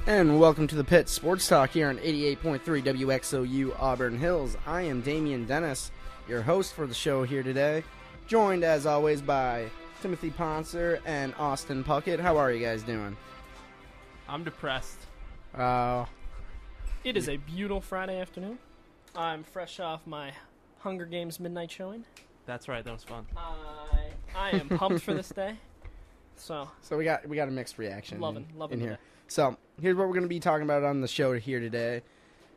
And welcome to the Pit Sports Talk here on 88.3 WXOU Auburn Hills. I am Damien Dennis, your host for the show here today, joined as always by Timothy Pontzer and Austin Puckett. How are you guys doing? I'm depressed. It is a beautiful Friday afternoon. I'm fresh off my Hunger Games midnight showing. That's right, that was fun. I am pumped for this day. So we got a mixed reaction loving in here. today. So here's what we're going to be talking about on the show here today.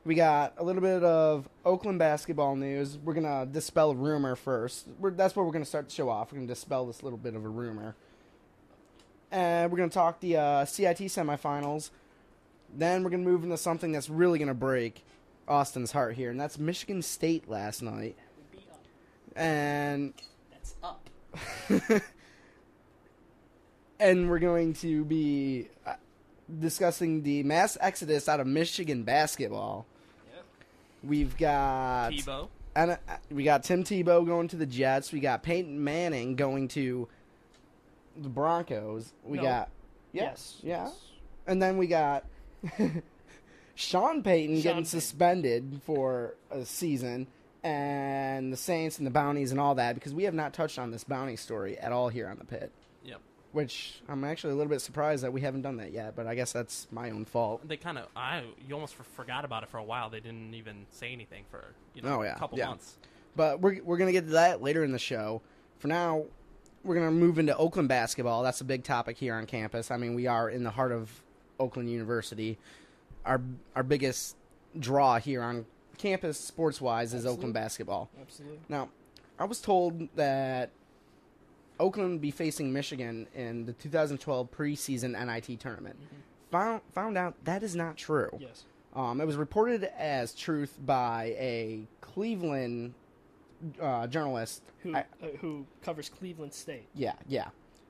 We got a little bit of Oakland basketball news. We're going to dispel a rumor first. That's where we're going to start the show off. We're going to dispel this little bit of a rumor. And we're going to talk the CIT semifinals. Then we're going to move into something that's really going to break Austin's heart here, and that's Michigan State last night. And that's up. And we're going to be discussing the mass exodus out of Michigan basketball. Yep. We've got Tebow. And we got Tim Tebow going to the Jets. We got Peyton Manning going to the Broncos. Yes. And then we got Sean Payton getting suspended for a season, and the Saints and the bounties and all that, because we have not touched on this bounty story at all here on the Pit. Yep. Which I'm actually a little bit surprised that we haven't done that yet, but I guess that's my own fault. They you almost forgot about it for a while. They didn't even say anything for a couple months. But we're going to get to that later in the show. For now, we're going to move into Oakland basketball. That's a big topic here on campus. I mean, we are in the heart of Oakland University. Our biggest draw here on campus, sports-wise, is Oakland basketball. Absolutely. Now, I was told that Oakland would be facing Michigan in the 2012 preseason NIT tournament. Mm-hmm. Found out that is not true. Yes. It was reported as truth by a Cleveland journalist who covers Cleveland State. Yeah,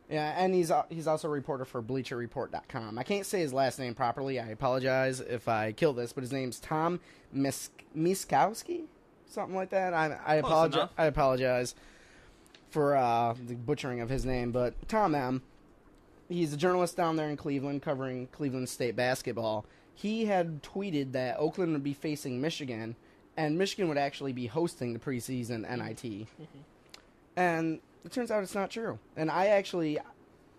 and he's also a reporter for BleacherReport.com. I can't say his last name properly. I apologize if I kill this, but his name's Tom Miskowski, something like that. I apologize. I apologize for the butchering of his name, but Tom M. He's a journalist down there in Cleveland covering Cleveland State basketball. He had tweeted that Oakland would be facing Michigan, and Michigan would actually be hosting the preseason NIT. Mm-hmm. And it turns out it's not true. And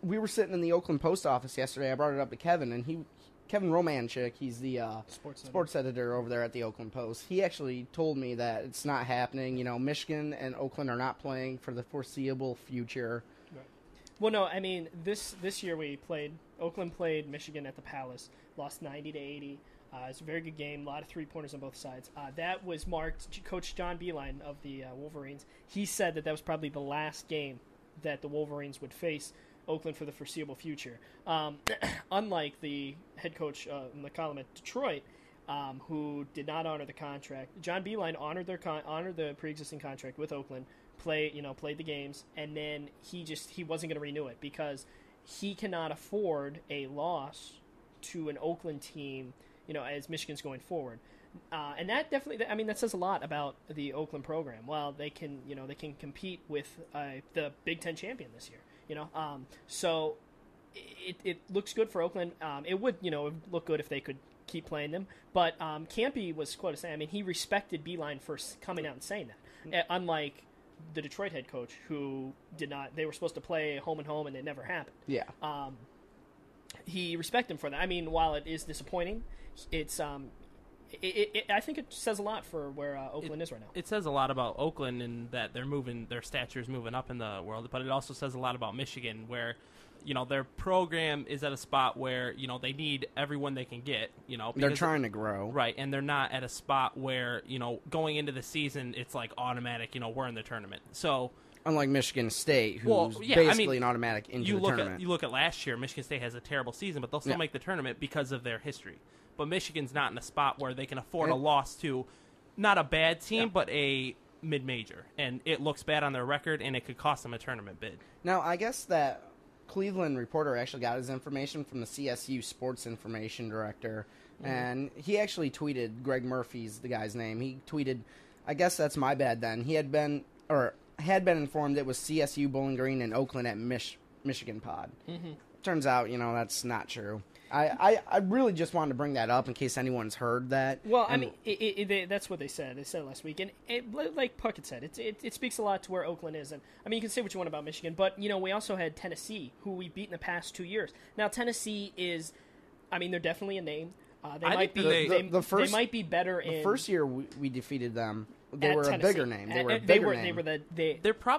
we were sitting in the Oakland post office yesterday. I brought it up to Kevin, and Kevin Romanchik, he's the sports editor over there at the Oakland Post. He actually told me that it's not happening. You know, Michigan and Oakland are not playing for the foreseeable future. Right. Well, no, I mean, this year Oakland played Michigan at the Palace, lost 90-80. It's a very good game, a lot of three-pointers on both sides. That was marked, Coach John Beilein of the Wolverines, he said that was probably the last game that the Wolverines would face Oakland for the foreseeable future. Unlike the head coach in the column at Detroit, who did not honor the contract, John Beilein honored the pre-existing contract with Oakland, played the games, and then he wasn't going to renew it because he cannot afford a loss to an Oakland team, as Michigan's going forward. And that definitely, that says a lot about the Oakland program. Well, they can compete with the Big Ten champion this year. So it looks good for Oakland. It would look good if they could keep playing them. But Campy was quoted saying, he respected Beilein for coming out and saying that. Unlike the Detroit head coach, who did not. They were supposed to play home and home, and it never happened. Yeah. He respected him for that. While it is disappointing, it's I think it says a lot for where Oakland is right now. It says a lot about Oakland in that their stature is moving up in the world, but it also says a lot about Michigan, where their program is at a spot where they need everyone they can get. They're trying to grow, right, and they're not at a spot where going into the season it's like automatic. We're in the tournament, so. Unlike Michigan State, who's basically an automatic into the tournament. You look at last year, Michigan State has a terrible season, but they'll still make the tournament because of their history. But Michigan's not in a spot where they can afford a loss to not a bad team, but a mid-major. And it looks bad on their record, and it could cost them a tournament bid. Now, I guess that Cleveland reporter actually got his information from the CSU Sports Information Director, and he actually tweeted, Greg Murphy's the guy's name, he tweeted, I guess that's my bad then, he had been informed it was CSU, Bowling Green, and Oakland at Michigan Pod. Mm-hmm. Turns out, that's not true. I really just wanted to bring that up in case anyone's heard that. Well, I mean, that's what they said. They said it last week, and like Puckett said, it speaks a lot to where Oakland is. And I mean, you can say what you want about Michigan, but we also had Tennessee, who we beat in the past 2 years. Now Tennessee is, I mean, they're definitely a name. They might be better. The first year we defeated them, they were Tennessee. A bigger name. They were a bigger name.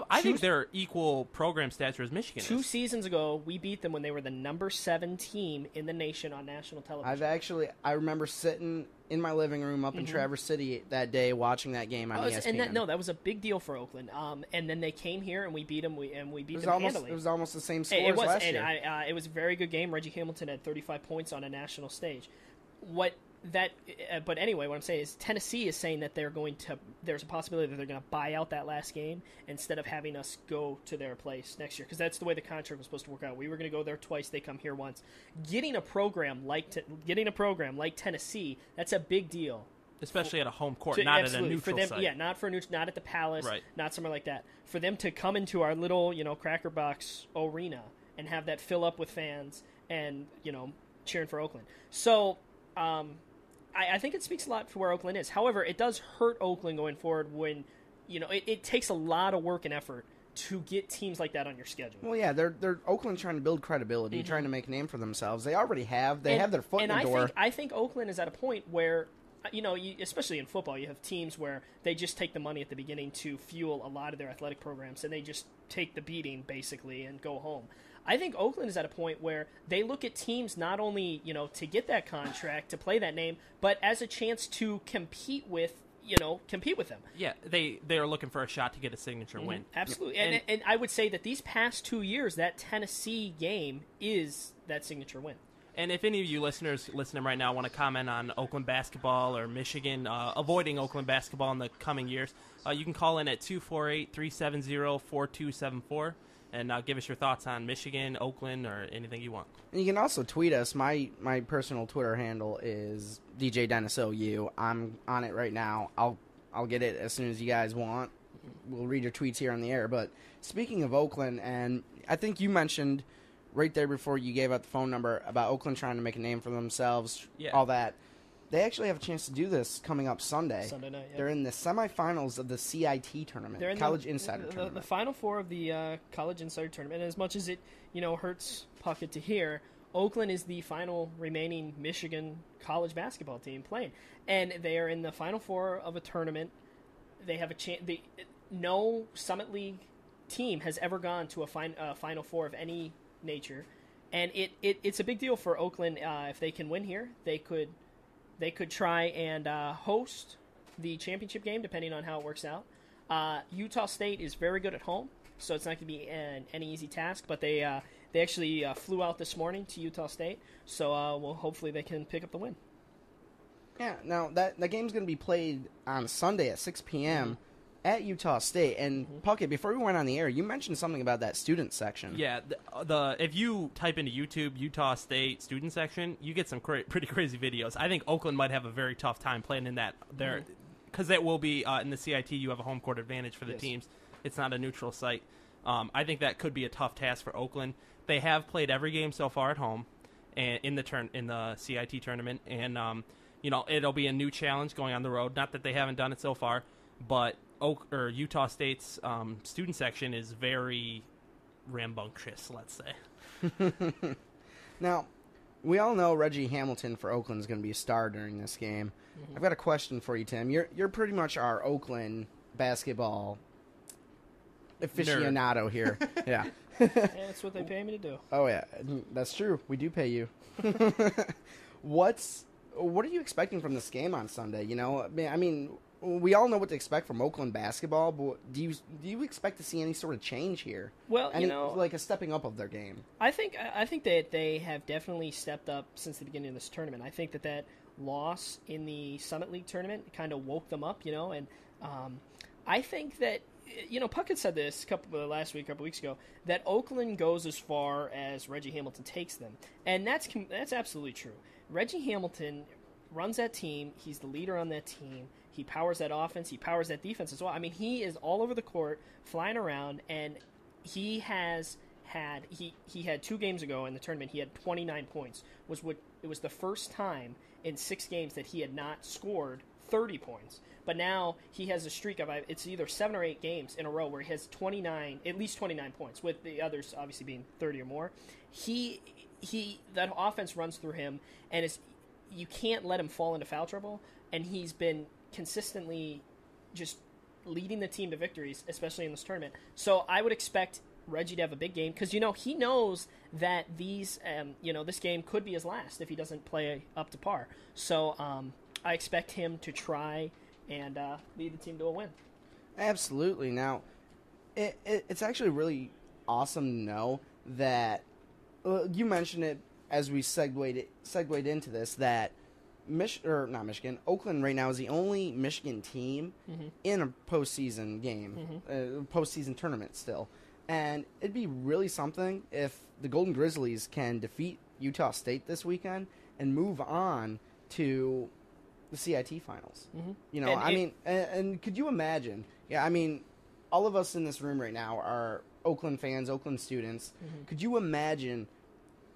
I think they're equal program stature as Michigan. 2 seasons ago, we beat them when they were the number 7 team in the nation on national television. I remember sitting in my living room up in Traverse City that day watching that game on ESPN. And that was a big deal for Oakland. And then they came here and we beat them. We beat them handily. It was almost the same score as last year. It was a very good game. Reggie Hamilton had 35 points on a national stage. But anyway, what I'm saying is Tennessee is saying that there's a possibility that they're going to buy out that last game instead of having us go to their place next year, because that's the way the contract was supposed to work out. We were going to go there twice, they come here once. Getting a program like Tennessee, that's a big deal. Especially at a home court, not at a neutral site. Yeah, not at the Palace, right. Not somewhere like that. For them to come into our little, Cracker Box arena and have that fill up with fans and, cheering for Oakland. So, I think it speaks a lot for where Oakland is. However, it does hurt Oakland going forward when, it takes a lot of work and effort to get teams like that on your schedule. Well, yeah, they're Oakland trying to build credibility, trying to make a name for themselves. They already have. They have their foot in the door. I think Oakland is at a point where, especially in football, you have teams where they just take the money at the beginning to fuel a lot of their athletic programs, and they just take the beating, basically, and go home. I think Oakland is at a point where they look at teams not only, to get that contract, to play that name, but as a chance to compete with them. Yeah, they are looking for a shot to get a signature win. Absolutely. And I would say that these past 2 years, that Tennessee game is that signature win. And if any of you listeners listening right now want to comment on Oakland basketball or Michigan avoiding Oakland basketball in the coming years, you can call in at 248-370-4274. And give us your thoughts on Michigan, Oakland, or anything you want. And you can also tweet us. My personal Twitter handle is DJ Dennis OU. I'm on it right now. I'll get it as soon as you guys want. We'll read your tweets here on the air. But speaking of Oakland, and I think you mentioned right there before you gave out the phone number about Oakland trying to make a name for themselves, all that. They actually have a chance to do this coming up Sunday. Sunday night, yeah. They're in the semifinals of the CIT tournament, College Insider Tournament. The Final Four of the College Insider Tournament. And as much as it, hurts Puckett to hear, Oakland is the final remaining Michigan college basketball team playing. And they are in the Final Four of a tournament. They have a chance. No Summit League team has ever gone to a Final Four of any nature. And it's a big deal for Oakland. If they can win here, they could try and host the championship game, depending on how it works out. Utah State is very good at home, so it's not going to be any easy task. But they actually flew out this morning to Utah State, so hopefully they can pick up the win. Yeah, now that game's going to be played on Sunday at 6 p.m. At Utah State. And Puckett, before we went on the air, you mentioned something about that student section. Yeah, if you type into YouTube Utah State student section, you get some pretty crazy videos. I think Oakland might have a very tough time playing in that there, because that will be in the CIT. You have a home court advantage for the teams. It's not a neutral site. I think that could be a tough task for Oakland. They have played every game so far at home, and in the CIT tournament, and it'll be a new challenge going on the road. Not that they haven't done it so far, but Utah State's student section is very rambunctious, let's say. Now, we all know Reggie Hamilton for Oakland is going to be a star during this game. I've got a question for you, Tim. You're pretty much our Oakland basketball aficionado here. Yeah. That's what they pay me to do. Oh, yeah. That's true. We do pay you. What are you expecting from this game on Sunday? I mean, we all know what to expect from Oakland basketball, but do you expect to see any sort of change here? Well, like a stepping up of their game. I think that they have definitely stepped up since the beginning of this tournament. I think that loss in the Summit League tournament kind of woke them up, and I think that Puckett said this a couple weeks ago, that Oakland goes as far as Reggie Hamilton takes them, and that's absolutely true. Reggie Hamilton runs that team. He's the leader on that team. He powers that offense. He powers that defense as well. I mean, he is all over the court, flying around, and he has had he had 2 games ago in the tournament. He had 29 points. It was the first time in 6 games that he had not scored 30 points. But now he has a streak of it's either 7 or 8 games in a row where he has at least 29 points, with the others obviously being 30 or more. That offense runs through him, and you can't let him fall into foul trouble. And he's been consistently just leading the team to victories, especially in this tournament. So I would expect Reggie to have a big game because, he knows that this game could be his last if he doesn't play up to par. So I expect him to try and lead the team to a win. Absolutely. Now, it's actually really awesome to know that you mentioned it as we segued into this, that Oakland right now is the only Michigan team in a postseason game, postseason tournament still. And it'd be really something if the Golden Grizzlies can defeat Utah State this weekend and move on to the CIT finals. And could you imagine? Yeah, I mean, all of us in this room right now are Oakland fans, Oakland students. Could you imagine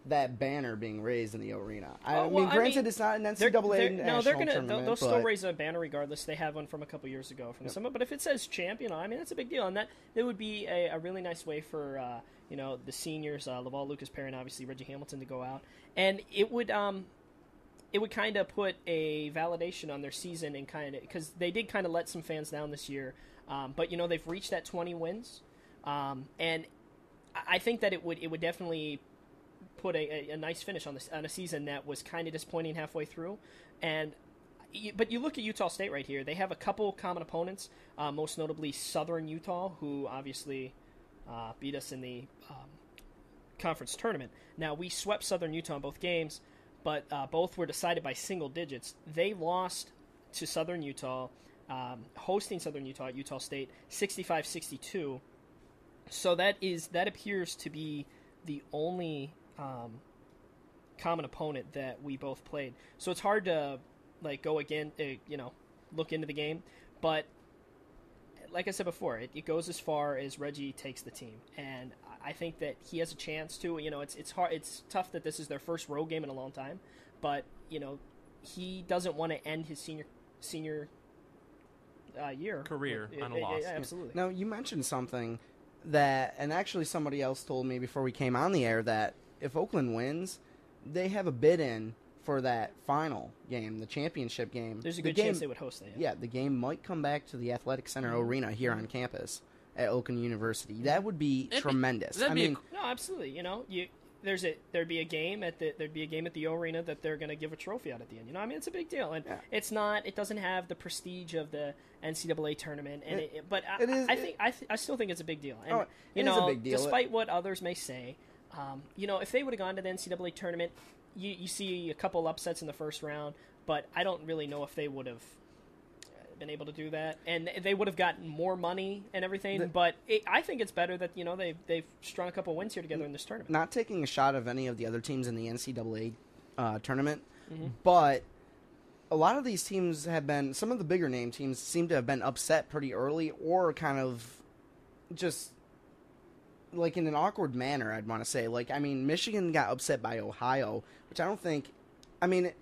that banner being raised in the arena? Granted, it's not an NCAA national tournament. They'll still raise a banner regardless. They have one from a couple years ago from someone. But if it says champ, that's a big deal, and that it would be a really nice way for the seniors, Laval, Lucas Perry, and obviously Reggie Hamilton to go out, and it would kind of put a validation on their season, and kind of because they did kind of let some fans down this year, but they've reached that 20 wins, and I think that it would definitely put a nice finish on a season that was kind of disappointing halfway through. But you look at Utah State right here. They have a couple common opponents, most notably Southern Utah, who obviously beat us in the conference tournament. Now, we swept Southern Utah in both games, but both were decided by single digits. They lost to Southern Utah, hosting Southern Utah at Utah State, 65-62. So that appears to be the only common opponent that we both played. So it's hard to go again, look into the game. But like I said before, it goes as far as Reggie takes the team, and I think that he has a chance to. It's hard. It's tough that this is their first road game in a long time, but he doesn't want to end his senior career on a loss. Yeah, absolutely. Now you mentioned something and actually somebody else told me before we came on the air, that if Oakland wins, they have a bid in for that final game, the championship game. There's a good chance they would host that. Yeah, the game might come back to the Athletic Center Arena here on campus at Oakland University. That would be tremendous. No, absolutely. There'd be a game at the O Arena that they're going to give a trophy out at the end. It's a big deal, and it doesn't have the prestige of the NCAA tournament, and I still think it's a big deal. And it is a big deal. Despite what others may say, if they would have gone to the NCAA tournament, you see a couple upsets in the first round, but I don't really know if they would have been able to do that, and they would have gotten more money and everything. But I think it's better that they've strung a couple wins here together in this tournament. Not taking a shot of any of the other teams in the NCAA tournament, but a lot of these teams have been, some of the bigger name teams seem to have been upset pretty early, or kind of just in an awkward manner, I'd want to say. Michigan got upset by Ohio, which I don't think, it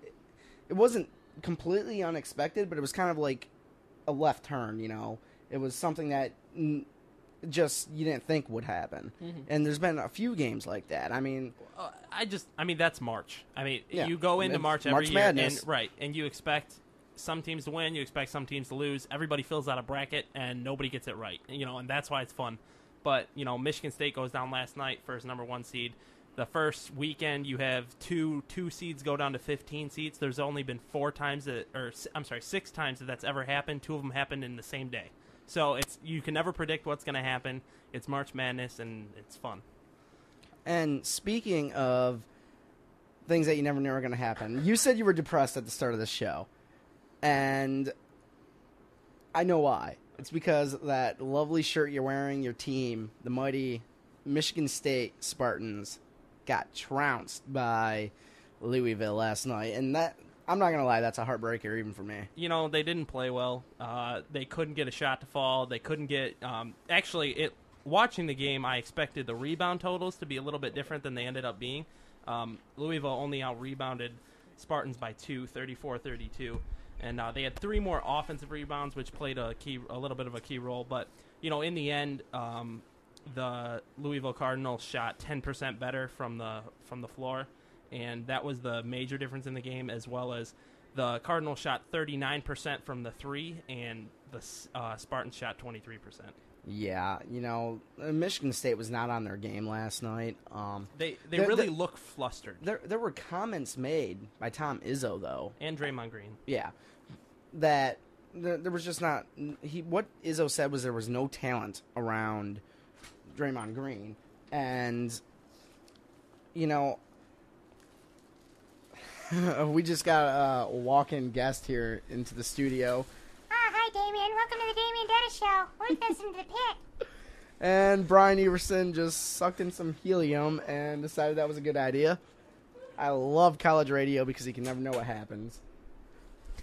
wasn't completely unexpected, but it was kind of like a left turn, It was something that just you didn't think would happen. And there's been a few games like that. That's March. You go into March every year, Madness. And you expect some teams to win, you expect some teams to lose. Everybody fills out a bracket, and nobody gets it right, and that's why it's fun. But, Michigan State goes down last night for its number 1 seed. The first weekend, you have two seeds go down to 15 seeds. There's only been 6 times that's ever happened. 2 of them happened in the same day. So you can never predict what's going to happen. It's March Madness, and it's fun. And speaking of things that you never knew were going to happen, you said you were depressed at the start of the show. And I know why. It's because that lovely shirt you're wearing, your team, the mighty Michigan State Spartans, got trounced by Louisville last night. And that, I'm not going to lie, that's a heartbreaker even for me. They didn't play well. They couldn't get a shot to fall. They couldn't get watching the game, I expected the rebound totals to be a little bit different than they ended up being. Louisville only out-rebounded Spartans by 2, 34-32. And they had 3 more offensive rebounds, which played a little bit of a key role. But, in the end, the Louisville Cardinals shot 10% better from the floor, and that was the major difference in the game, as well as the Cardinals shot 39% from the 3, and the Spartans shot 23%. Yeah, Michigan State was not on their game last night. They really look flustered. There were comments made by Tom Izzo, though. And Draymond Green. Yeah. That there was just not... What Izzo said was there was no talent around Draymond Green. And, we just got a walk-in guest here into the studio. Hi, Damien. Welcome to the Damien Dennis Show. We're listening to the pit. And Brian Everson just sucked in some helium and decided that was a good idea. I love college radio because you can never know what happens.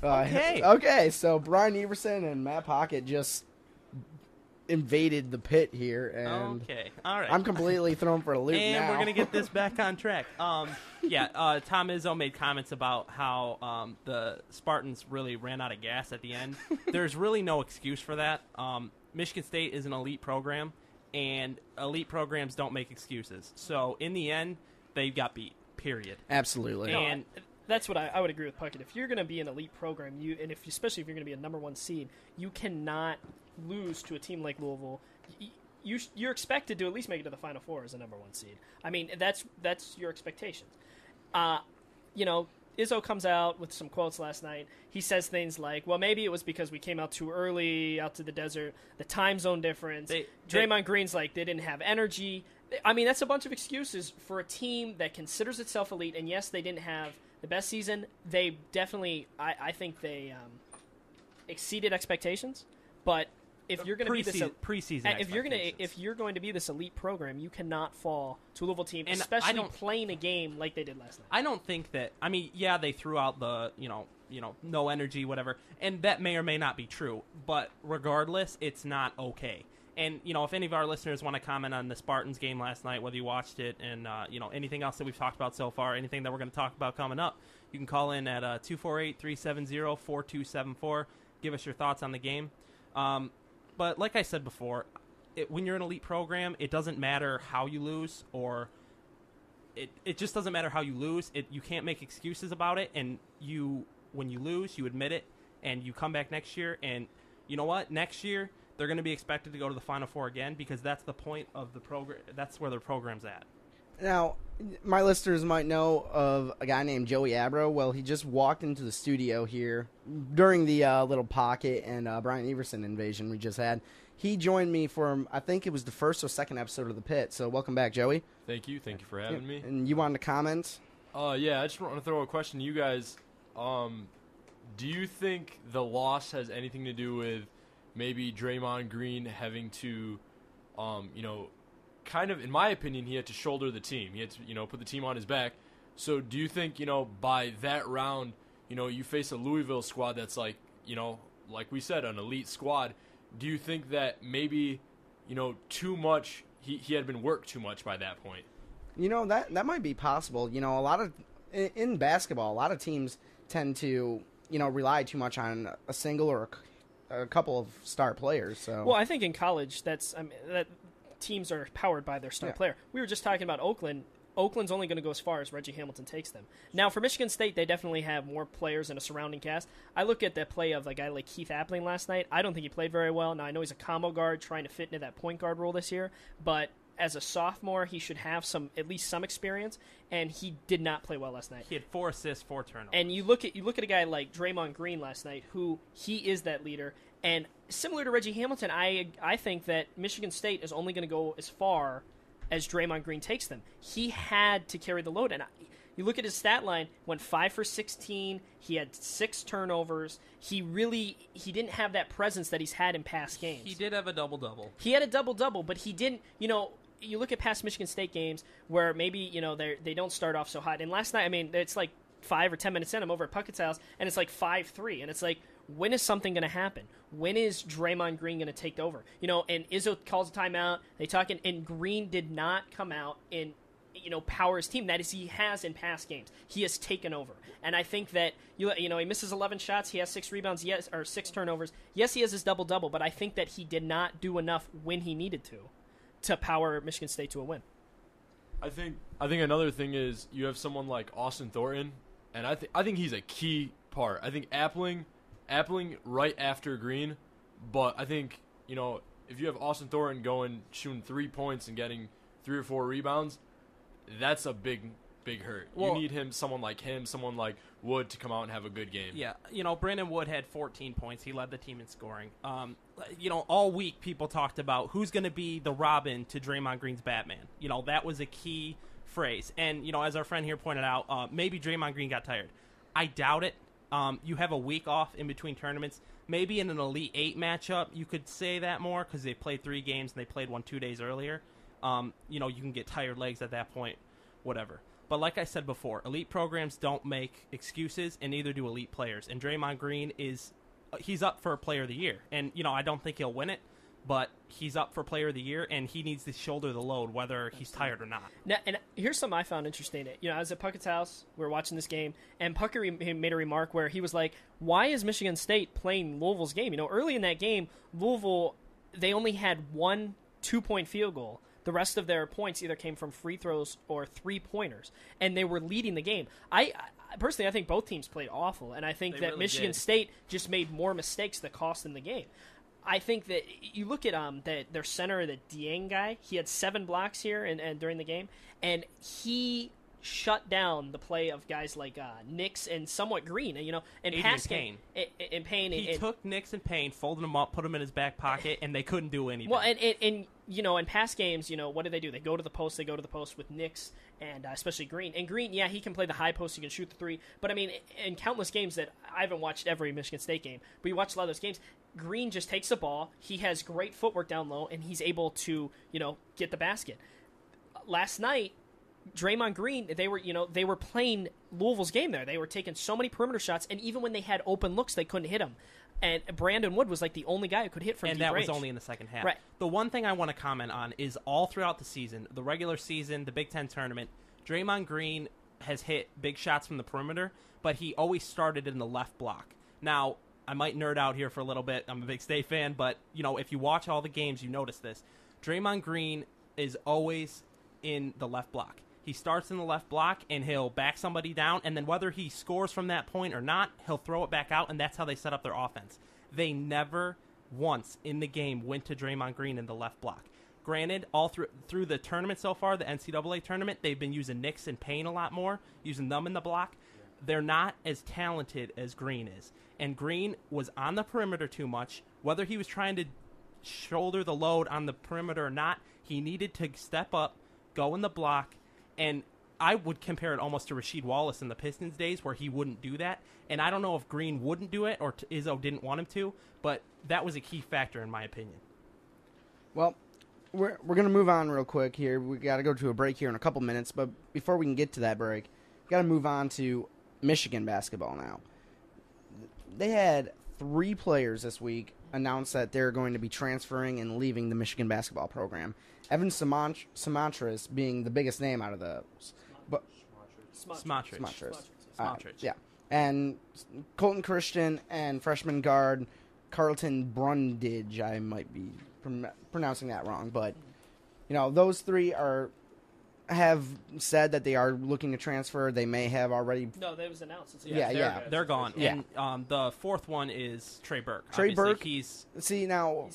Okay, so Brian Everson and Matt Pockett just invaded the pit here, and all right. I'm completely thrown for a loop and now. We're going to get this back on track. Tom Izzo made comments about how the Spartans really ran out of gas at the end. There's really no excuse for that. Michigan State is an elite program, and elite programs don't make excuses. So, in the end, they got beat, period. Absolutely. And that's what I would agree with Puckett. If you're going to be an elite program, especially if you're going to be a number 1 seed, you cannot lose to a team like Louisville. You're expected to at least make it to the Final Four as a number 1 seed. I mean, that's your expectations. Izzo comes out with some quotes last night. He says things like, well, maybe it was because we came out too early, out to the desert, the time zone difference. Draymond Green's like, they didn't have energy. I mean, that's a bunch of excuses for a team that considers itself elite, and yes, they didn't have the best season. They definitely, I think they exceeded expectations, but if you're going to be this preseason, if you're going to be this elite program, you cannot fall to a Louisville team, and especially playing a game like they did last night. I don't think that. I mean, yeah, they threw out the no energy, whatever, and that may or may not be true. But regardless, it's not okay. And if any of our listeners want to comment on the Spartans game last night, whether you watched it, and anything else that we've talked about so far, anything that we're going to talk about coming up, you can call in at 248-370-4274. Give us your thoughts on the game. But like I said before, when you're an elite program, it doesn't matter how you lose, or it just doesn't matter how you lose. You can't make excuses about it, and when you lose, you admit it, and you come back next year, and you know what? Next year, they're going to be expected to go to the Final Four again, because that's the point of the program. That's where their program's at. Now, my listeners might know of a guy named Joey Abro. Well, he just walked into the studio here during the little Pockett and Brian Everson invasion we just had. He joined me for, I think it was the first or second episode of The Pit. So welcome back, Joey. Thank you. Thank you for having me. And you wanted to comment? Yeah, I just want to throw a question to you guys. Do you think the loss has anything to do with maybe Draymond Green having to, kind of, in my opinion, he had to shoulder the team. He had to, put the team on his back. So do you think, by that round, you face a Louisville squad that's like, like we said, an elite squad. Do you think that maybe, too much, he had been worked too much by that point? That might be possible. In basketball, a lot of teams tend to, rely too much on a single or a couple of star players. So, well, I think in college, that teams are powered by their star player. We were just talking about Oakland. Oakland's only going to go as far as Reggie Hamilton takes them. Now, for Michigan State, they definitely have more players and a surrounding cast. I look at the play of a guy like Keith Appling last night. I don't think he played very well. Now, I know he's a combo guard trying to fit into that point guard role this year, but as a sophomore, he should have at least some experience, and he did not play well last night. He had 4 assists, 4 turnovers. And you look at a guy like Draymond Green last night, who he is that leader. And similar to Reggie Hamilton, I think that Michigan State is only going to go as far as Draymond Green takes them. He had to carry the load. And you look at his stat line, went 5 for 16. He had 6 turnovers. He didn't have that presence that he's had in past games. He did have a double-double. He had a double-double, but he didn't, you look at past Michigan State games where maybe, they don't start off so hot. And last night, it's like 5 or 10 minutes in, I'm over at Puckett's house, and it's like 5-3. And it's like, when is something going to happen? When is Draymond Green going to take over? You know, and Izzo calls a timeout. They talk, and Green did not come out and, you know, power his team. That is, he has in past games. He has taken over. And I think that, you know, he misses 11 shots. He has 6 rebounds, yes, or 6 turnovers. Yes, he has his double-double, but I think that he did not do enough when he needed to power Michigan State to a win. I think another thing is you have someone like Austin Thornton, and I think he's a key part. I think Appling right after Green, but I think, you know, if you have Austin Thornton shooting 3 points and getting 3 or 4 rebounds, that's a big hurt. Well, you need someone like Wood to come out and have a good game. Yeah, you know, Brandon Wood had 14 points. He led the team in scoring. You know, all week people talked about who's going to be the Robin to Draymond Green's Batman. You know, that was a key phrase. And, you know, as our friend here pointed out, maybe Draymond Green got tired. I doubt it. You have a week off in between tournaments. Maybe in an Elite 8 matchup, you could say that more because they played 3 games and they played one 2 days earlier. You know, you can get tired legs at that point, whatever. But like I said before, elite programs don't make excuses, and neither do elite players. And Draymond Green he's up for Player of the Year. And, you know, I don't think he'll win it, but he's up for Player of the Year, and he needs to shoulder the load whether he's tired or not. Now, and here's something I found interesting. You know, I was at Puckett's house. We were watching this game, and Puckett made a remark where he was like, why is Michigan State playing Louisville's game? You know, early in that game, Louisville, they only had 1 2-point field goal. The rest of their points either came from free throws or 3-pointers, and they were leading the game. I personally, I think both teams played awful, and I think that really Michigan State just made more mistakes that cost them the game. I think that you look at their center, the Dieng guy. He had 7 blocks here and during the game, and he shut down the play of guys like Nix and somewhat Green. You know, and pass Payne. And Payne. He took Nix and Payne, folded them up, put them in his back pocket, and they couldn't do anything. Well, and you know, in past games, you know, what do? They go to the post. They go to the post with Nix and especially Green. And Green, yeah, he can play the high post. He can shoot the 3. But, I mean, in countless games that I haven't watched every Michigan State game, but you watch a lot of those games, Green just takes the ball. He has great footwork down low, and he's able to, you know, get the basket. Last night, Draymond Green, they were playing Louisville's game there. They were taking so many perimeter shots, and even when they had open looks, they couldn't hit them. And Brandon Wood was like the only guy who could hit from deep range. And that was only in the second half. Right. The one thing I want to comment on is all throughout the season, the regular season, the Big Ten tournament, Draymond Green has hit big shots from the perimeter, but he always started in the left block. Now, I might nerd out here for a little bit. I'm a big State fan, but, you know, if you watch all the games, you notice this. Draymond Green is always in the left block. He starts in the left block, and he'll back somebody down, and then whether he scores from that point or not, he'll throw it back out, and that's how they set up their offense. They never once in the game went to Draymond Green in the left block. Granted, all through the tournament so far, the NCAA tournament, they've been using Nix and Payne a lot more, using them in the block. They're not as talented as Green is. And Green was on the perimeter too much. Whether he was trying to shoulder the load on the perimeter or not, he needed to step up, go in the block, and I would compare it almost to Rasheed Wallace in the Pistons days where he wouldn't do that. And I don't know if Green wouldn't do it or Izzo didn't want him to, but that was a key factor in my opinion. Well, we're going to move on real quick here. We got to go to a break here in a couple minutes, but before we can get to that break, we got to move on to Michigan basketball now. They had 3 players this week announce that they're going to be transferring and leaving the Michigan basketball program. Evan Samantras being the biggest name out of those. But Smotrich. Yeah. And Colton Christian and freshman guard Carlton Brundage. I might be pronouncing that wrong, but you know, those 3 have said that they are looking to transfer. They may have already. No, that was announced. They're gone. Yeah. And the 4th one is Trey Burke. Trey Obviously, Burke. He's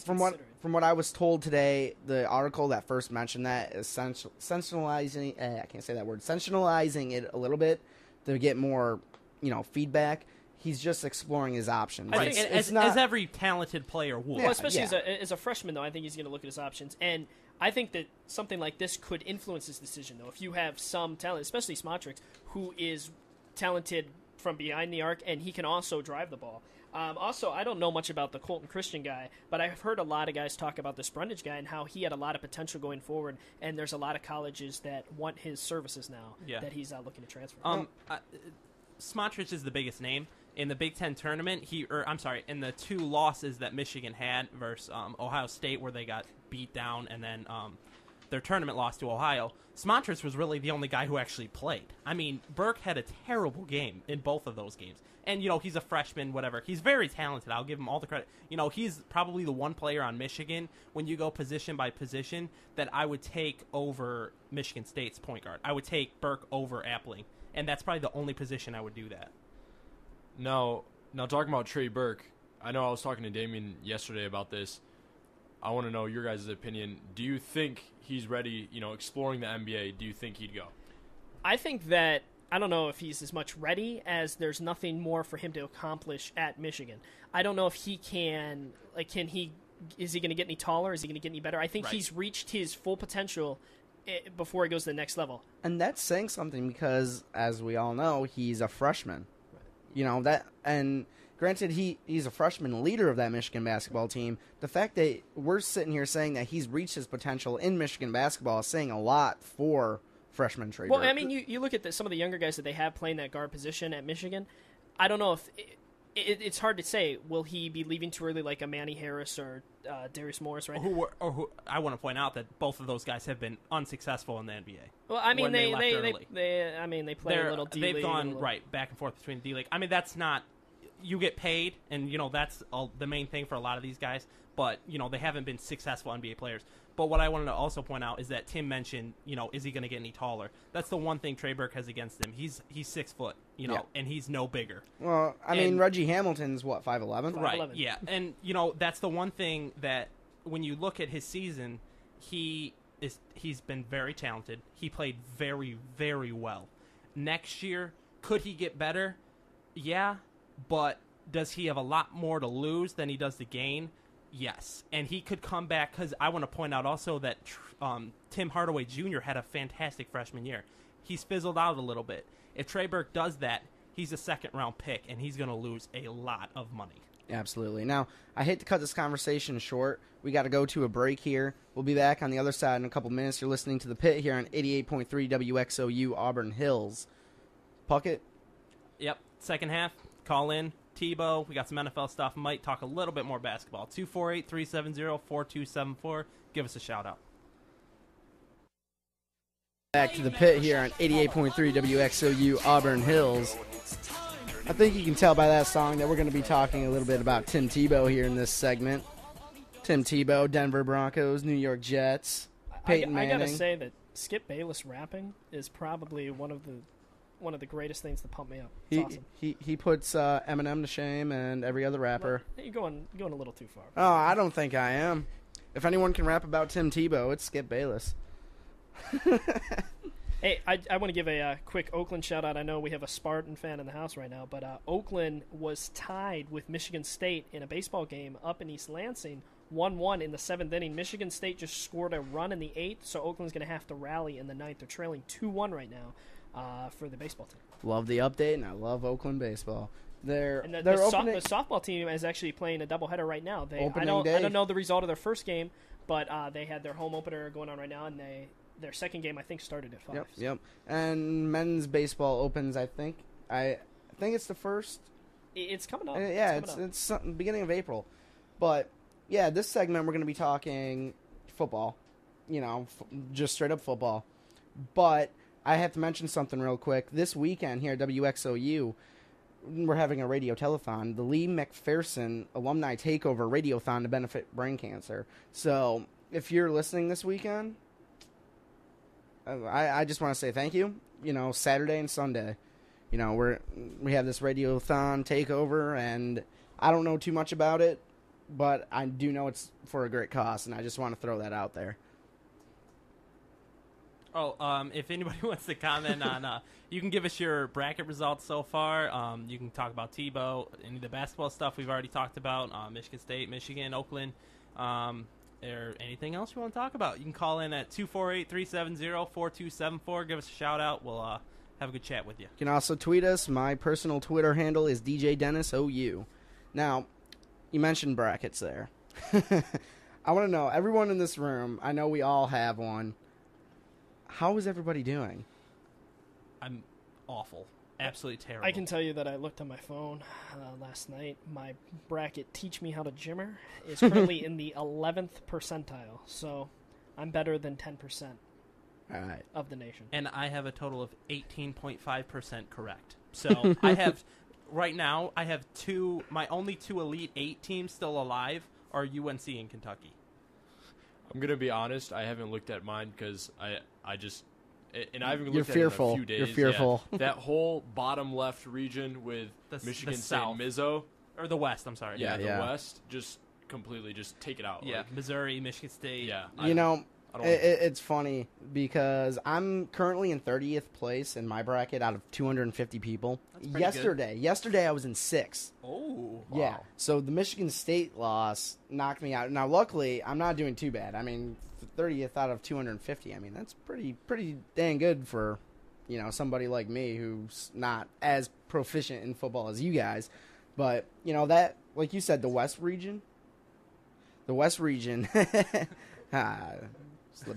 From what I was told today, the article that first mentioned that is sensationalizing. I can't say that word. Sensationalizing it a little bit to get more, you know, feedback. He's just exploring his options. right. It's as every talented player would. Well, especially as a freshman, though, I think he's going to look at his options. And I think that something like this could influence his decision, though. If you have some talent, especially Smotrich, who is talented from behind the arc, and he can also drive the ball. Also, I don't know much about the Colton Christian guy, but I've heard a lot of guys talk about this Brundage guy and how he had a lot of potential going forward, and there's a lot of colleges that want his services now that he's looking to transfer. Smotrich is the biggest name. in the Big Ten tournament, in the 2 losses that Michigan had versus Ohio State, where they got beat down, and then their tournament loss to Ohio, Smontress was really the only guy who actually played. I mean, Burke had a terrible game in both of those games. And, he's a freshman, whatever. He's very talented. I'll give him all the credit. He's probably the one player on Michigan, when you go position by position, that I would take over Michigan State's point guard. I would take Burke over Appling. And that's probably the only position I would do that. Now talking about Trey Burke, I know I was talking to Damien yesterday about this. I want to know your guys' opinion. Do you think he's ready, exploring the NBA? Do you think he'd go? I think that, I don't know if he's as much ready as there's nothing more for him to accomplish at Michigan. I don't know if he can, is he going to get any taller? Is he going to get any better? I think he's reached his full potential before he goes to the next level. And that's saying something because, as we all know, he's a freshman. And granted, he's a freshman leader of that Michigan basketball team. The fact that we're sitting here saying that he's reached his potential in Michigan basketball is saying a lot for freshman Trey Burke. Well, I mean, you look at some of the younger guys that they have playing that guard position at Michigan. I don't know if it's hard to say. Will he be leaving too early, like a Manny Harris or Darius Morris? Right? Who I want to point out that both of those guys have been unsuccessful in the NBA. Well, I mean, they play They're, a little D They've League. gone back and forth between D League. I mean, that's not. You get paid, and that's the main thing for a lot of these guys. But they haven't been successful NBA players. But what I wanted to also point out is that Tim mentioned, is he going to get any taller? That's the one thing Trey Burke has against him. He's 6 foot, and he's no bigger. Well, I mean, Reggie Hamilton's what, 5'11"? Right. Yeah, and that's the one thing that when you look at his season, he's been very talented. He played very, very well. Next year, could he get better? Yeah, but does he have a lot more to lose than he does to gain? Yes, and he could come back, because I want to point out also that Tim Hardaway Jr. had a fantastic freshman year. He's fizzled out a little bit. If Trey Burke does that, he's a second-round pick, and he's going to lose a lot of money. Absolutely. Now, I hate to cut this conversation short. We got to go to a break here. We'll be back on the other side in a couple minutes. You're listening to The Pit here on 88.3 WXOU Auburn Hills. Puckett? Yep, second half, call in. Tebow, we got some NFL stuff. Might talk a little bit more basketball. 248-370-4274. Give us a shout-out. Back to The Pit here on 88.3 WXOU Auburn Hills. I think you can tell by that song that we're going to be talking a little bit about Tim Tebow here in this segment. Tim Tebow, Denver Broncos, New York Jets, Peyton Manning. I got to say that Skip Bayless rapping is probably one of the greatest things to pump me up. It's awesome. He puts Eminem to shame and every other rapper. Well, you're going a little too far. Oh, I don't think I am. If anyone can rap about Tim Tebow, it's Skip Bayless. Hey, I want to give a quick Oakland shout-out. I know we have a Spartan fan in the house right now, but Oakland was tied with Michigan State in a baseball game up in East Lansing, 1-1 in the 7th inning. Michigan State just scored a run in the 8th, so Oakland's going to have to rally in the 9th. They're trailing 2-1 right now. For the baseball team. Love the update, and I love Oakland baseball. The softball team is actually playing a doubleheader right now. I don't know the result of their first game, but they had their home opener going on right now, and their second game I think started at 5. Yep. And men's baseball opens. I think it's the first. It's coming up. It's beginning of April, but yeah, this segment we're going to be talking football. Just straight up football, but I have to mention something real quick. This weekend here at WXOU, we're having a radio telethon, the Lee McPherson Alumni Takeover Radiothon to benefit brain cancer. So if you're listening this weekend, I just want to say thank you. Saturday and Sunday, we have this radiothon takeover, and I don't know too much about it, but I do know it's for a great cause, and I just want to throw that out there. If anybody wants to comment on, you can give us your bracket results so far. You can talk about Tebow, any of the basketball stuff we've already talked about, Michigan State, Michigan, Oakland. Or anything else you want to talk about, you can call in at 248-370-4274. Give us a shout-out. We'll have a good chat with you. You can also tweet us. My personal Twitter handle is DJ Dennis OU. Now, you mentioned brackets there. I want to know, everyone in this room, I know we all have one. How is everybody doing? I'm awful. absolutely terrible. I can tell you that I looked on my phone last night. My bracket, Teach Me How to Jimmer, is currently in the 11th percentile. So I'm better than 10% All right. of the nation. And I have a total of 18.5% correct. So I have, right now, I have my only 2 Elite 8 teams still alive are UNC and Kentucky. I'm going to be honest. I haven't looked at mine because I just... And I haven't You're looked fearful. at it in a few days. You're fearful. Yeah. That whole bottom left region with Michigan the State South. and Mizzo. Or the West, I'm sorry. Yeah, Yeah. the West, just completely just take it out. Yeah, Like, Missouri, Michigan State. yeah. You know, I don't it's funny because I'm currently in 30th place in my bracket out of 250 people. That's pretty Yesterday I was in 6th. Oh, Yeah. Wow. So the Michigan State loss knocked me out. Now, luckily, I'm not doing too bad. I mean, 30th out of 250. I mean, that's pretty dang good for, somebody like me who's not as proficient in football as you guys. But, that, like you said, the West region, slipped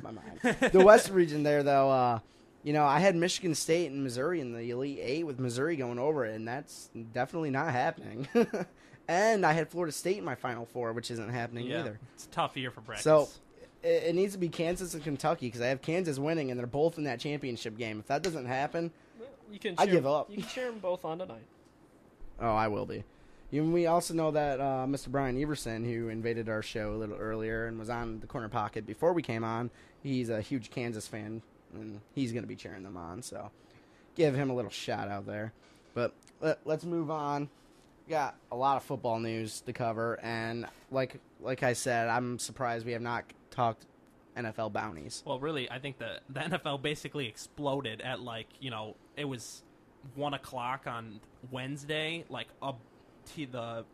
my mind. The West region there, though, I had Michigan State and Missouri in the Elite 8 with Missouri going over it, and that's definitely not happening. And I had Florida State in my Final Four, which isn't happening either. It's a tough year for brackets. So it needs to be Kansas and Kentucky because I have Kansas winning, and they're both in that championship game. If that doesn't happen, I give up. You can share them both on tonight. Oh, I will be. We also know that Mr. Brian Everson, who invaded our show a little earlier and was on the Corner Pocket before we came on, he's a huge Kansas fan, and he's going to be cheering them on. So give him a little shout out there. But let's move on. We got a lot of football news to cover, and like I said, I'm surprised we have not talked NFL bounties. Well, really, I think the NFL basically exploded at it was 1 o'clock on Wednesday. The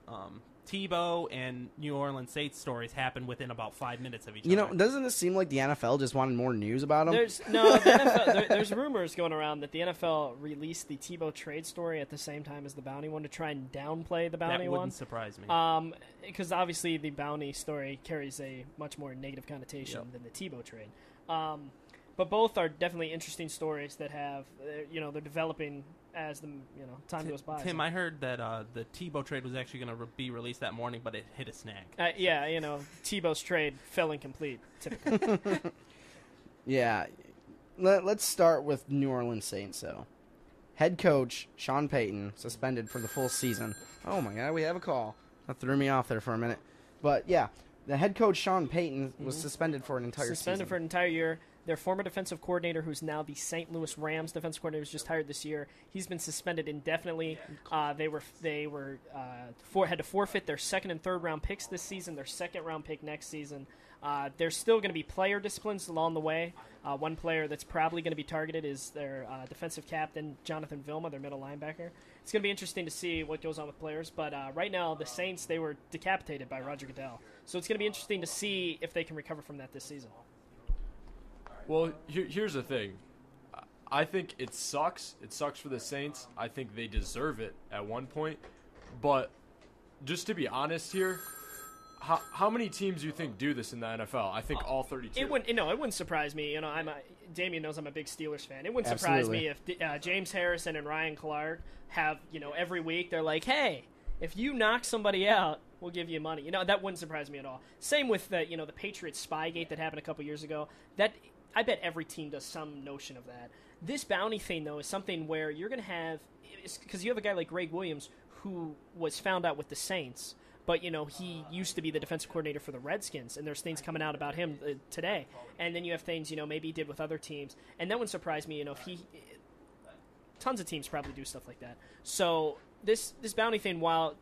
Tebow and New Orleans Saints stories happened within about 5 minutes of each other. Doesn't it seem like the NFL just wanted more news about them? There's rumors going around that the NFL released the Tebow trade story at the same time as the bounty one to try and downplay the bounty that one. wouldn't surprise me. Because obviously the bounty story carries a much more negative connotation than the Tebow trade. But both are definitely interesting stories that have, they're developing as the time goes by. Tim, I heard that the Tebow trade was actually going to be released that morning, but it hit a snag. Tebow's trade fell incomplete, typically. Yeah. Let's start with New Orleans Saints, though. Head coach Sean Payton suspended for the full season. Oh, my God, we have a call. That threw me off there for a minute. But, yeah, the head coach Sean Payton was suspended for an entire season. Suspended for an entire year. Their former defensive coordinator, who's now the St. Louis Rams defensive coordinator, was just hired this year. He's been suspended indefinitely. They had to forfeit their second and third round picks this season, their second round pick next season. There's still going to be player disciplines along the way. One player that's probably going to be targeted is their defensive captain, Jonathan Vilma, their middle linebacker. It's going to be interesting to see what goes on with players. But right now, the Saints, they were decapitated by Roger Goodell. So it's going to be interesting to see if they can recover from that this season. Well, here's the thing. I think it sucks. It sucks for the Saints. I think they deserve it at one point. But just to be honest here, how many teams do you think do this in the NFL? I think all 32. It wouldn't surprise me. Damien knows I'm a big Steelers fan. It wouldn't surprise me if James Harrison and Ryan Clark have, every week they're like, hey, if you knock somebody out, we'll give you money. That wouldn't surprise me at all. Same with the Patriots Spygate that happened a couple years ago. I bet every team does some notion of that. This bounty thing, though, is something where you're going to have – because you have a guy like Greg Williams who was found out with the Saints, but, he used to be the defensive coordinator for the Redskins, and there's things coming out about him today. And then you have things, maybe he did with other teams. And that wouldn't surprise me, if he – tons of teams probably do stuff like that. So this bounty thing, while,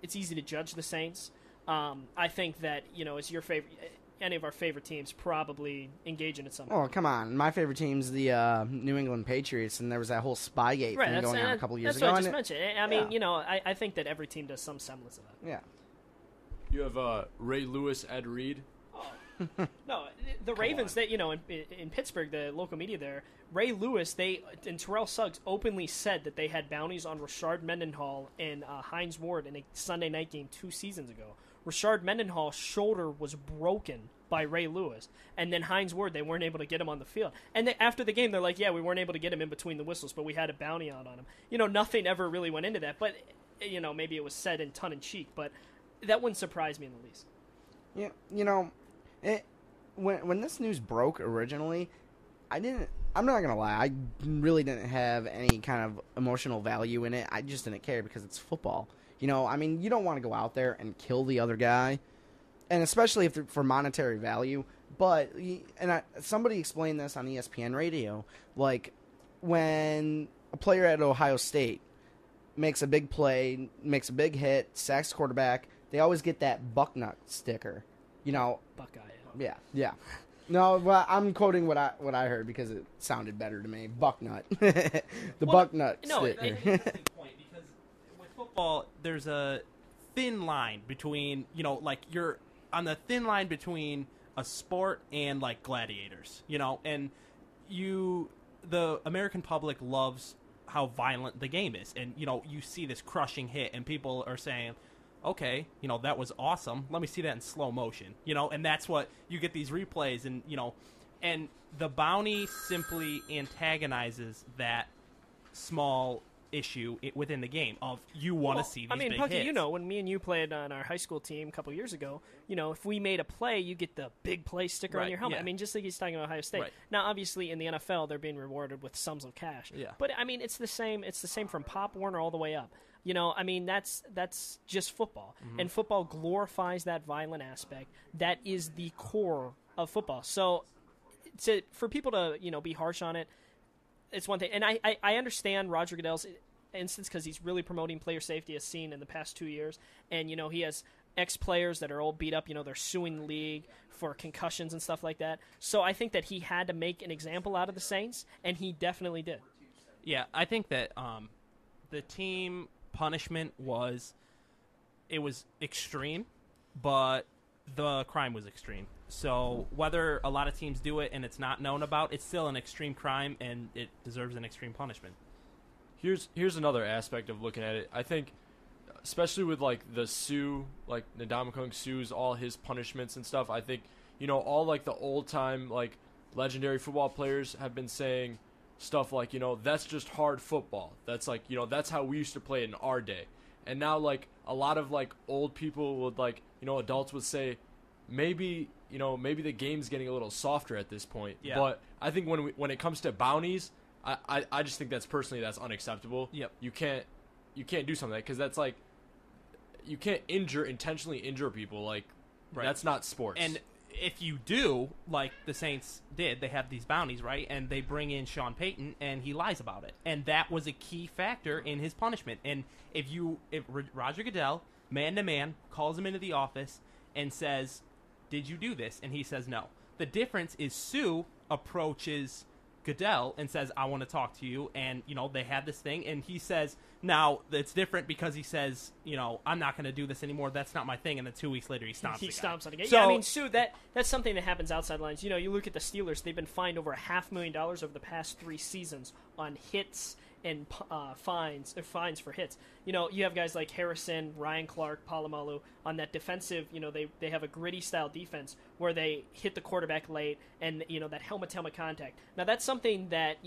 it's easy to judge the Saints, I think that, as your favorite – any of our favorite teams probably engage in it somehow. Oh, come on. My favorite team's the New England Patriots, and there was that whole Spygate thing going on a couple years ago. That's what I just mentioned. I mean, I think that every team does some semblance of that. Yeah. You have Ray Lewis, Ed Reed. No, the Ravens, in Pittsburgh, the local media there, Ray Lewis, and Terrell Suggs openly said that they had bounties on Rashard Mendenhall and Hines Ward in a Sunday night game 2 seasons ago. Rashard Mendenhall's shoulder was broken by Ray Lewis. And then Hines Ward, they weren't able to get him on the field. And after the game, they're like, yeah, we weren't able to get him in between the whistles, but we had a bounty out on him. Nothing ever really went into that. But, maybe it was said in tongue-in-cheek, but that wouldn't surprise me in the least. Yeah, when this news broke originally, I'm not going to lie, I really didn't have any kind of emotional value in it. I just didn't care because it's football. You don't want to go out there and kill the other guy, and especially if for monetary value. But, somebody explained this on ESPN radio, like, when a player at Ohio State makes a big play, makes a big hit, sacks quarterback, they always get that Bucknut sticker. Buckeye. Yeah. No, well, I'm quoting what I heard because it sounded better to me. Bucknut. Bucknut sticker. No, it's an interesting point because with football, there's a thin line between, you're on the thin line between a sport and, gladiators, and the American public loves how violent the game is. And, you see this crushing hit and people are saying, okay, that was awesome. Let me see that in slow motion, and that's what you get these replays and, and the bounty simply antagonizes that small issue within the game of you want to see these big Puckett, hits. When me and you played on our high school team a couple years ago, if we made a play, you get the big play sticker on your helmet. Yeah. Just like he's talking about Ohio State. Right. Now, obviously, in the NFL, they're being rewarded with sums of cash. Yeah. But, it's the same. It's the same from Pop Warner all the way up. That's just football. Mm-hmm. And football glorifies that violent aspect. That is the core of football. So for people to, be harsh on it, it's one thing. And I understand Roger Goodell's instance because he's really promoting player safety as seen in the past 2 years. And, he has ex-players that are all beat up. They're suing the league for concussions and stuff like that. So I think that he had to make an example out of the Saints, and he definitely did. Yeah, I think that the team punishment was extreme, but the crime was extreme. So whether a lot of teams do it and it's not known about, it's still an extreme crime and it deserves an extreme punishment. Here's another aspect of looking at it. I think, especially with the Sue, Ndamukong Sue's all his punishments and stuff. I think all the old time legendary football players have been saying stuff like, that's just hard football. That's that's how we used to play it in our day. And now a lot of old people would adults would say maybe the game's getting a little softer at this point. Yeah. But I think when it comes to bounties, I just think that's unacceptable. Yep. You can't do something like that because that's you can't intentionally injure people. Right. That's not sports. And if you do, like the Saints did, they have these bounties, right? And they bring in Sean Payton, and he lies about it. And that was a key factor in his punishment. And if Roger Goodell, man-to-man, calls him into the office and says, did you do this? And he says no. The difference is Sue approaches Goodell and says, I want to talk to you. And, they had this thing. And he says, now, it's different because he says, I'm not going to do this anymore. That's not my thing. And then 2 weeks later, he stomps on the guy. So, yeah, Sue, that's something that happens outside lines. You look at the Steelers. They've been fined over $500,000 over the past 3 seasons on hits and fines for hits. You have guys like Harrison, Ryan Clark, Palomalu on that defensive. They have a gritty style defense where they hit the quarterback late and that helmet-to-helmet contact. Now that's something that